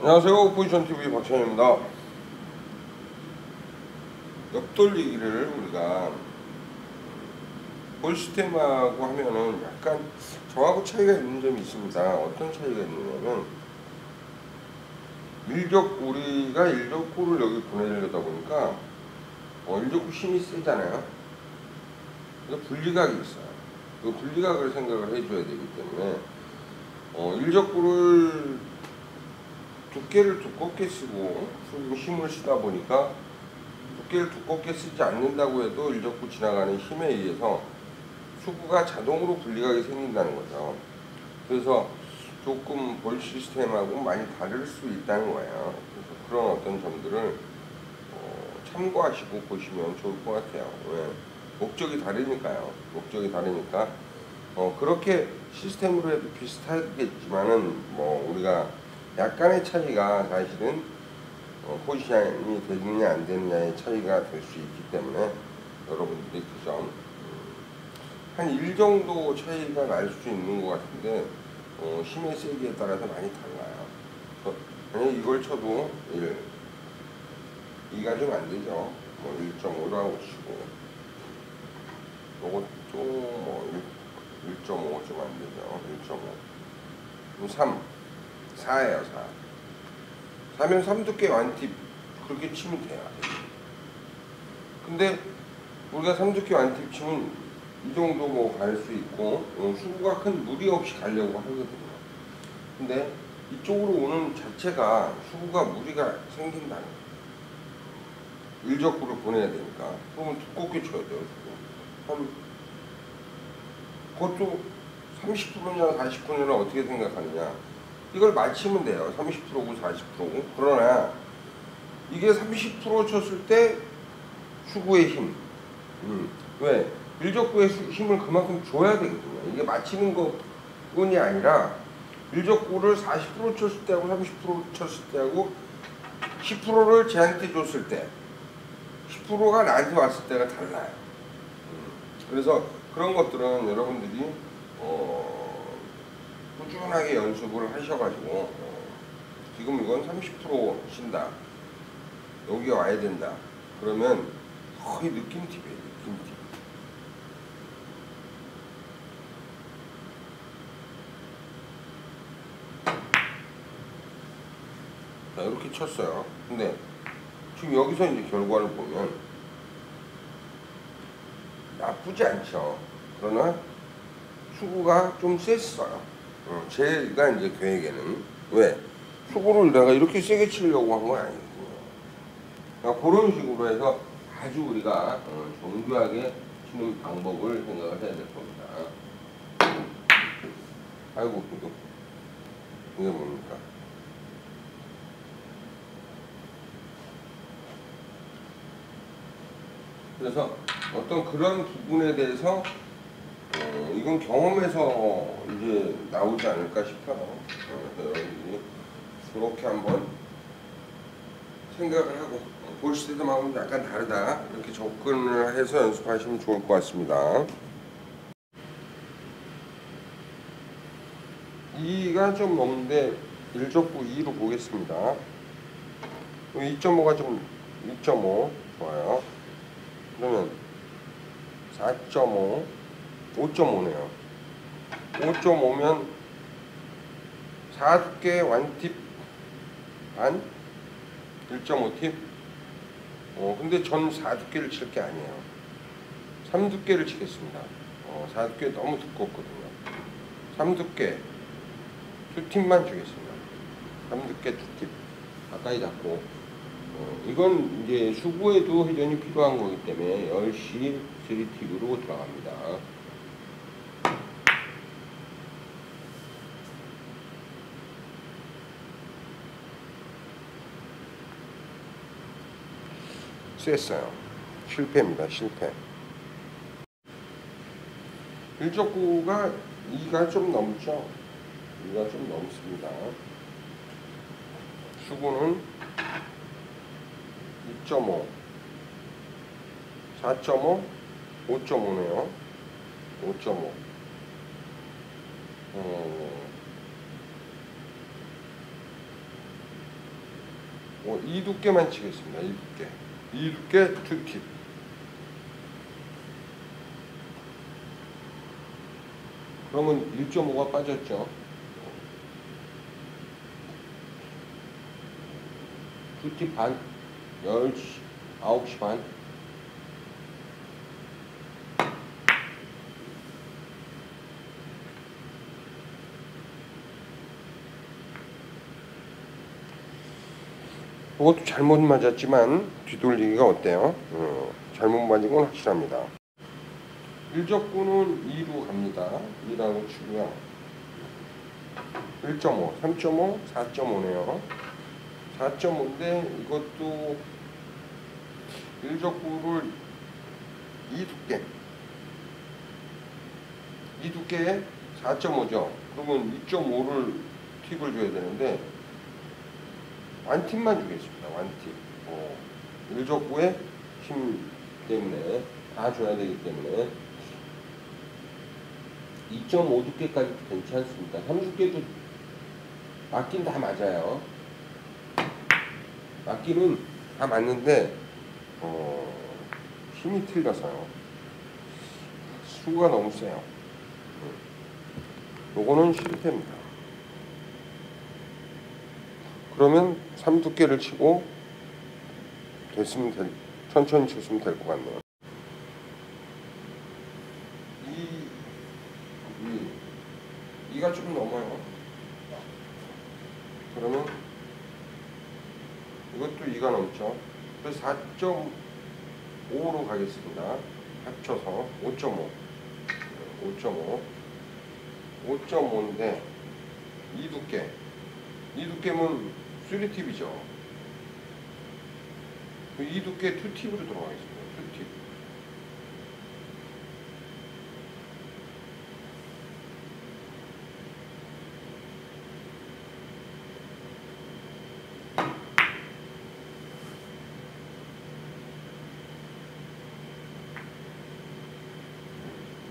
안녕하세요. 포지션TV 박찬입니다. 옆돌리기를 우리가 볼 시스템하고 하면은 약간 저하고 차이가 있는 점이 있습니다. 어떤 차이가 있느냐면 우리가 일적구를 여기 보내려다 보니까 일적구 힘이 세잖아요. 그래서 분리각이 있어요. 그 분리각을 생각을 해줘야 되기 때문에 일적구를 두께를 두껍게 쓰고 힘을 쓰다 보니까 두께를 두껍게 쓰지 않는다고 해도 일적구 지나가는 힘에 의해서 수구가 자동으로 분리각이 생긴다는 거죠. 그래서 조금 볼 시스템하고 많이 다를 수 있다는 거예요. 그래서 그런 어떤 점들을 참고하시고 보시면 좋을 것 같아요. 왜? 목적이 다르니까요. 목적이 다르니까 그렇게 시스템으로 해도 비슷하겠지만은 우리가 약간의 차이가 사실은 포지션이 되느냐 안 되느냐의 차이가 될 수 있기 때문에 여러분들이 그 점 한 1 정도 차이가 날 수 있는 것 같은데 힘의 세기에 따라서 많이 달라요. 만약에 이걸 쳐도 2가 좀 안 되죠. 1.5로 하고 치고 이것도 1.5 좀 안 되죠. 1.5 3 4예요. 4 4면 3두께 완팁 그렇게 치면 돼요. 근데 우리가 3두께 완팁 치면 이 정도 갈 수 있고 수구가 큰 무리 없이 가려고 하거든요. 근데 이쪽으로 오는 자체가 수구가 무리가 생긴다는 거예요. 일적구를 보내야 되니까. 그러면 두껍게 쳐야 돼요. 그것도 30%냐 40%냐 어떻게 생각하느냐. 이걸 맞추면 돼요. 30%고 40%고. 그러나 이게 30% 쳤을 때 수구의 힘. 왜? 일적구의 힘을 그만큼 줘야 되거든요. 이게 맞히는 것뿐이 아니라 일적구를 40% 쳤을 때하고 30% 쳤을 때하고 10%를 쟤한테 줬을 때 10%가 나한테 왔을 때가 달라요. 그래서 그런 것들은 여러분들이 꾸준하게 연습을 하셔가지고 지금 이건 30% 친다. 여기 와야 된다. 그러면 거의 느낌팁이에요. 느낌팁. 자, 이렇게 쳤어요. 근데 지금 여기서 이제 결과를 보면 나쁘지 않죠. 그러나 수구가 좀 셌어요. 제가 이제 계획에는 왜? 수구를 내가 이렇게 세게 치려고 한 건 아니거든요. 그러니까 그런 식으로 해서 아주 우리가 정교하게 치는 방법을 생각을 해야 될 겁니다. 아이고, 이게 뭡니까? 그래서 어떤 그런 부분에 대해서 이건 경험에서 이제 나오지 않을까 싶어요. 그래서 여러분들이 그렇게 한번 생각을 하고 볼 시스템하고는 약간 다르다 이렇게 접근을 해서 연습하시면 좋을 것 같습니다. 2가 좀 넘는데 1적구 2로 보겠습니다. 2.5가 좀 2.5 좋아요. 그러면 4.5 5.5네요. 5.5면 4두께 완팁 반 1.5팁. 근데 전 4두께를 칠 게 아니에요. 3두께를 치겠습니다. 4두께 너무 두껍거든요. 3두께 2팁만 주겠습니다. 3두께 2팁 가까이 잡고 이건 이제 수구에도 회전이 필요한 거기 때문에 10시 3팁으로 들어갑니다. 셌어요. 실패입니다. 실패. 일적구가 2가 좀 넘죠. 2가 좀 넘습니다. 수구는 2.5 4.5 5.5네요. 5.5 어, 이 두께만 치겠습니다. 이 두께 투팁. 그러면 1.5가 빠졌죠. 투팁 반, 10시, 9시 반. 이것도 잘못 맞았지만 뒤돌리기가 어때요? 잘못 맞은 건 확실합니다. 1적구는 2로 갑니다. 2라고 치고요. 1.5, 3.5, 4.5네요. 4.5인데 이것도 1적구를 이 두께에 4.5죠. 그러면 2.5를 팁을 줘야 되는데 완팁만 주겠습니다. 완팁. 1적구의 힘 때문에 다 줘야 되기 때문에 2.5 두께까지도 괜찮습니다. 3두께도 맞긴 다 맞아요. 맞기는 다 맞는데 힘이 틀려서요. 수가 너무 세요. 요거는 실패입니다. 그러면 3두께를 치고 천천히 쳤으면 될 것 같네요. 이가 좀 넘어요. 그러면 이것도 2가 넘죠. 그래서 4.5로 가겠습니다. 합쳐서 5.5 5.5인데 이 두께면 3팁이죠. 이 두께 2팁으로 들어가겠습니다. 2팁.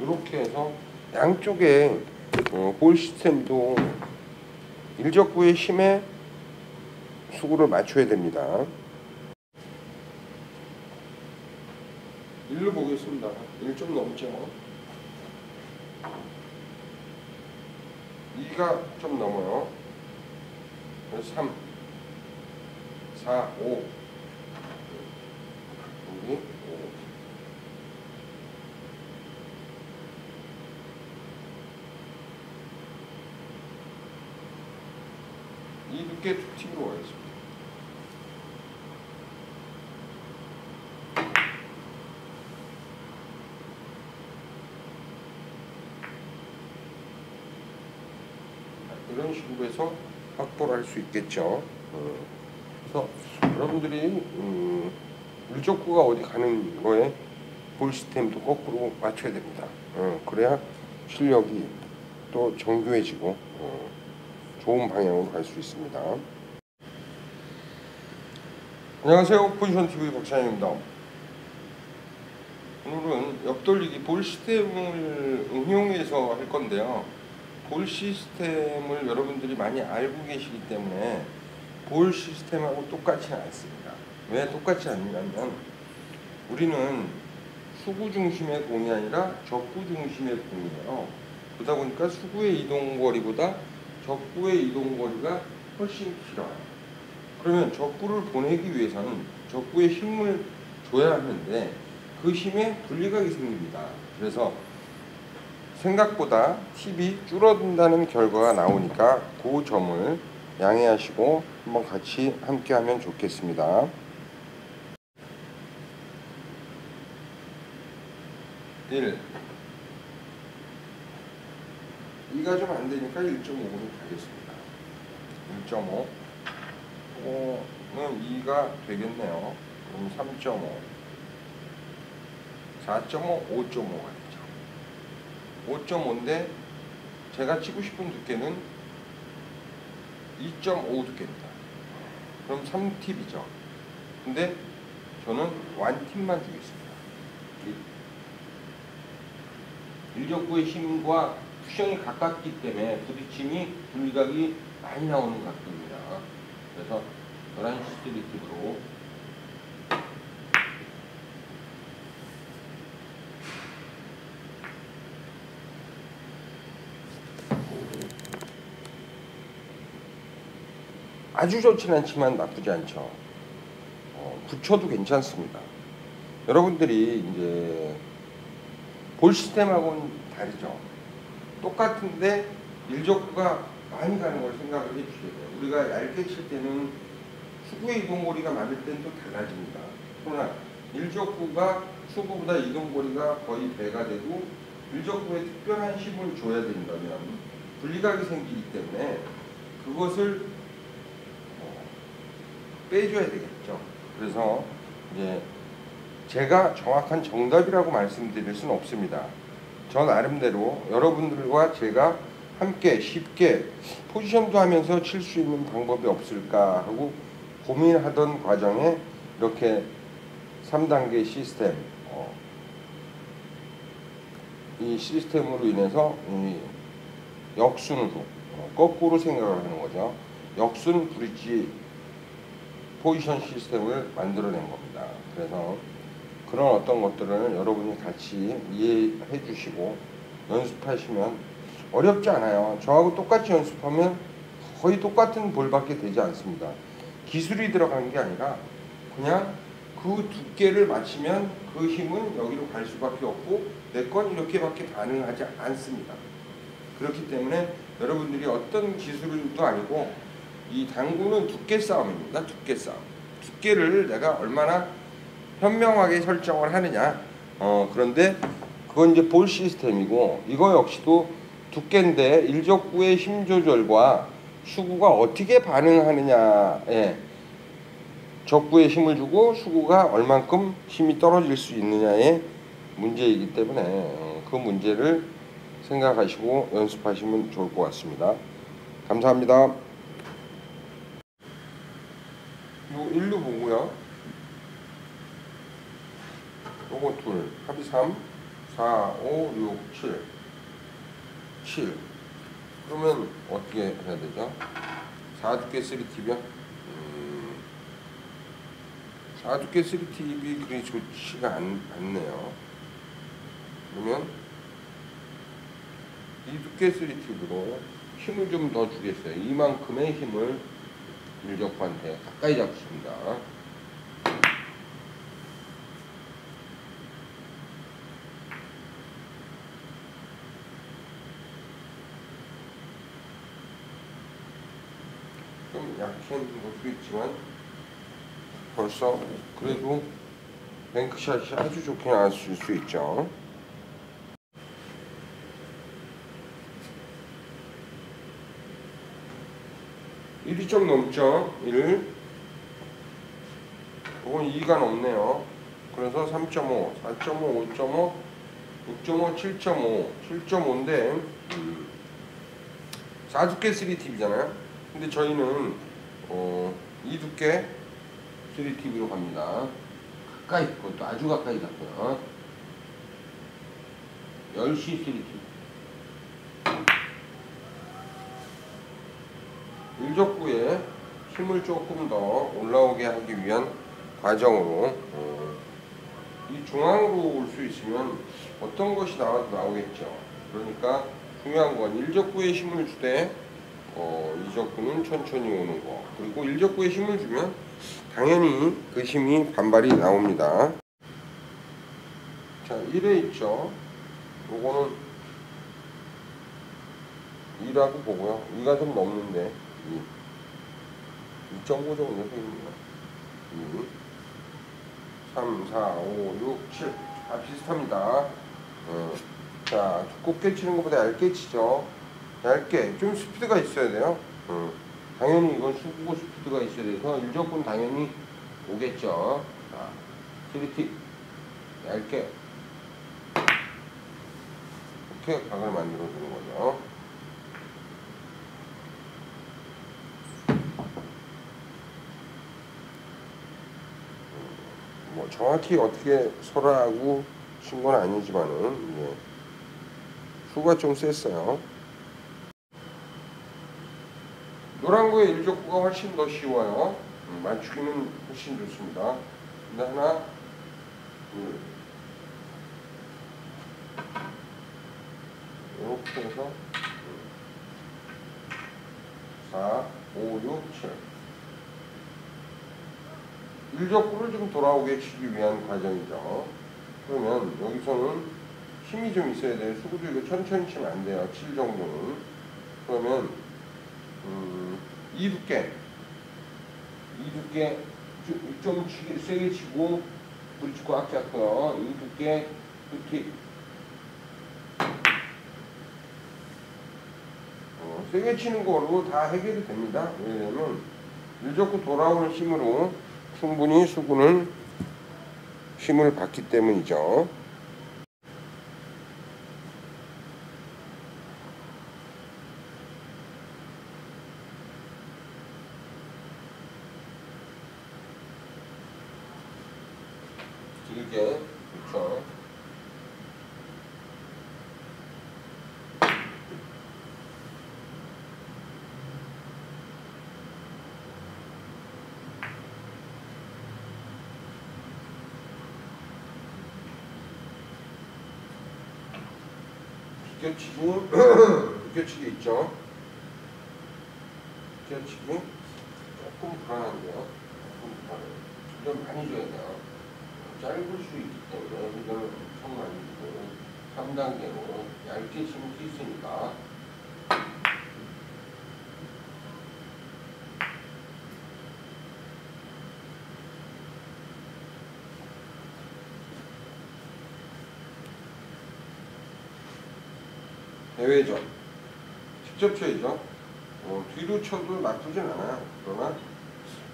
이렇게 해서 양쪽에 볼 시스템도 1적구의 힘에 수구를 맞춰야 됩니다. 1로 보겠습니다. 1 좀 넘죠. 2가 좀 넘어요. 3, 4, 5 여기 5. 이 두께 팁으로 가겠습니다. 이런 식으로 해서 확보를 할 수 있겠죠. 그래서 여러분들이 1적구가 어디 가는 거에 볼 시스템도 거꾸로 맞춰야 됩니다. 그래야 실력이 또 정교해지고 좋은 방향으로 갈 수 있습니다. 안녕하세요. 포지션TV 박찬현입니다. 오늘은 옆돌리기 볼 시스템을 응용해서 할 건데요. 볼 시스템을 여러분들이 많이 알고 계시기 때문에 볼 시스템하고 똑같지는 않습니다. 왜 똑같지 않냐면 우리는 수구 중심의 공이 아니라 적구 중심의 공이에요. 그러다 보니까 수구의 이동거리보다 적구의 이동거리가 훨씬 길어요. 그러면 적구를 보내기 위해서는 적구에 힘을 줘야 하는데 그 힘에 분리각이 생깁니다. 그래서 생각보다 팁이 줄어든다는 결과가 나오니까 그 점을 양해하시고 한번 같이 함께 하면 좋겠습니다. 1 2가 좀 안되니까 1.5로 가겠습니다. 1.5 는 2가 되겠네요. 그럼 3.5 4.5 5.5가 되죠. 5.5인데 제가 치고 싶은 두께는 2.5 두께입니다. 그럼 3팁이죠. 근데 저는 1팁만 주겠습니다. 1적구의 힘과 쿠션이 가깝기 때문에 부딪힘이 분리각이 많이 나오는 각도입니다. 그래서 11시 3팁으로 아주 좋진 않지만 나쁘지 않죠. 붙여도 괜찮습니다. 여러분들이 이제 볼 시스템하고는 다르죠. 똑같은데 일적구가 많이 가는 걸 생각을 해주셔야 돼요. 우리가 얇게 칠 때는 수구의 이동거리가 많을 때는 또 달라집니다. 그러나 일적구가 수구보다 이동거리가 거의 배가 되고 일적구에 특별한 힘을 줘야 된다면 분리각이 생기기 때문에 그것을 빼줘야 되겠죠. 그래서 이제 제가 정확한 정답이라고 말씀드릴 수는 없습니다. 저 나름대로 여러분들과 제가 함께 쉽게 포지션도 하면서 칠 수 있는 방법이 없을까 하고 고민하던 과정에 이렇게 3단계 시스템, 이 시스템으로 인해서 역순으로 거꾸로 생각을 하는 거죠. 역순 브릿지 포지션 시스템을 만들어낸 겁니다. 그래서 그런 어떤 것들을 여러분이 같이 이해해 주시고 연습하시면 어렵지 않아요. 저하고 똑같이 연습하면 거의 똑같은 볼밖에 되지 않습니다. 기술이 들어간 게 아니라 그냥 그 두께를 맞추면 그 힘은 여기로 갈 수밖에 없고 내 건 이렇게밖에 반응하지 않습니다. 그렇기 때문에 여러분들이 어떤 기술도 아니고 이 당구는 두께 싸움입니다. 두께 싸움. 두께를 내가 얼마나 현명하게 설정을 하느냐. 그런데 그건 이제 볼 시스템이고 이거 역시도 두께인데 일적구의 힘 조절과 수구가 어떻게 반응하느냐에 적구에 힘을 주고 수구가 얼만큼 힘이 떨어질 수 있느냐의 문제이기 때문에 그 문제를 생각하시고 연습하시면 좋을 것 같습니다. 감사합니다. 요 1루 보고요. 요거 둘, 합이 3, 4, 5, 6, 7. 그러면 어떻게 해야 되죠? 4두께 3팁이요? 4두께 3팁이 그리 좋지가 않네요. 그러면 2두께 3팁으로 힘을 좀 더 주겠어요. 이만큼의 힘을 일적구한테 가까이 잡습니다. 좀 약한 것도 있지만 벌써 그래도 뱅크샷이 아주 좋게 나왔을 수 있죠. 일이 좀 넘죠. 1. 이건 2가 넘네요. 그래서 3.5, 4.5, 5.5, 6.5, 7.5, 7.5인데 4두께 3팁이잖아요. 근데 저희는 2두께 3팁으로 갑니다. 가까이, 그것도 아주 가까이 잡고요. 10시 3팁. 일적구에 힘을 조금 더 올라오게 하기 위한 과정으로 이 중앙으로 올 수 있으면 어떤 것이 나와도 나오겠죠. 그러니까 중요한 건 일적구에 힘을 주되 이적구는 천천히 오는 거. 그리고 일적구에 힘을 주면 당연히 그 힘이 반발이 나옵니다. 자, 1회 있죠. 요거는 2라고 보고요. 2가 좀 넘는데 2.5 정도 됩니다. 2, 3, 4, 5, 6, 7. 다 비슷합니다. 자, 두껍게 치는 것보다 얇게 치죠. 얇게. 좀 스피드가 있어야 돼요. 당연히 이건 수고 스피드가 있어야 돼서 일적분 당연히 오겠죠. 자, 3팁. 얇게. 이렇게 각을 만들어 주는 거죠. 뭐 정확히 어떻게 설하고 친 건 아니지만은 예. 수가 좀 셌어요. 노란 거의 일적구가 훨씬 더 쉬워요. 맞추기는 훨씬 좋습니다. 근데 하나, 둘, 이렇게 해서 4, 5, 6, 7 일적구를 좀 돌아오게 치기 위한 과정이죠. 그러면 여기서는 힘이 좀 있어야 돼요. 수구도 이거 천천히 치면 안 돼요. 7 정도는. 그러면 이 두께 좀 세게 치고 브릿지 꽉 잡고요. 이 두께 팁 세게 치는 거로 다 해결이 됩니다. 왜냐면 일적구 돌아오는 힘으로 충분히 수구는 힘을 받기 때문이죠. 길게, 그렇죠. 비껴치기 있죠. 비껴치기 조금 불안한데요. 조금 불안해요. 좀 많이 줘야 돼요. 짧을 수 있기 때문에 이걸 엄청 많이 주고 3단계로 얇게 치면 수 있으니까. 대회전 직접 쳐야죠. 뒤로 쳐도 나쁘진 않아요. 그러나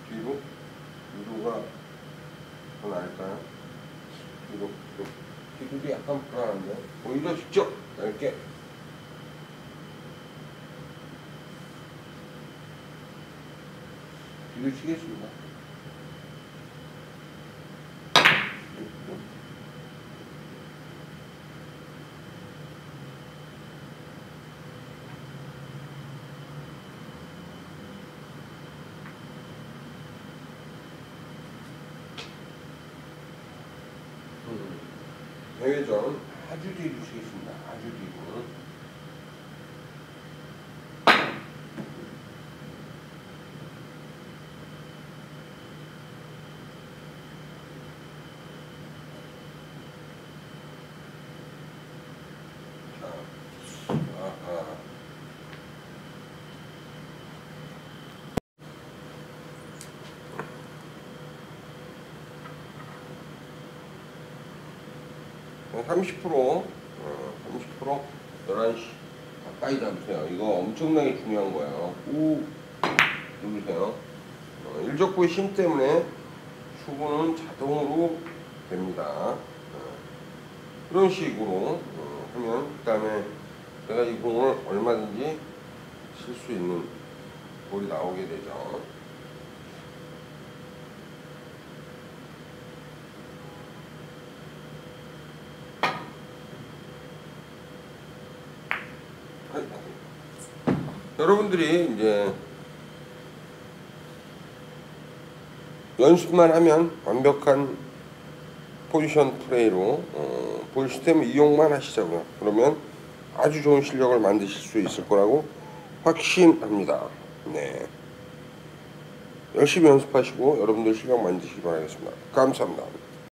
뒤로가 더 나을까요? 뒤로도 약간 불안한데 오히려 직접 얇게 뒤로 치겠습니다. 대회전 아주 뒤로 치겠습니다. 아주 뒤로. 아하. 한 30% 11시 가까이 잡으세요. 이거 엄청나게 중요한 거예요. 우 누르세요. 일적구의 힘 때문에 수구는 자동으로 됩니다. 이런 식으로 하면 그 다음에 내가 이 공을 얼마든지 칠 수 있는 볼이 나오게 되죠. 여러분들이 이제 연습만 하면 완벽한 포지션 플레이로 볼 시스템을 이용만 하시자고요. 그러면 아주 좋은 실력을 만드실 수 있을 거라고 확신합니다. 네, 열심히 연습하시고 여러분들 실력 만드시기 바라겠습니다. 감사합니다.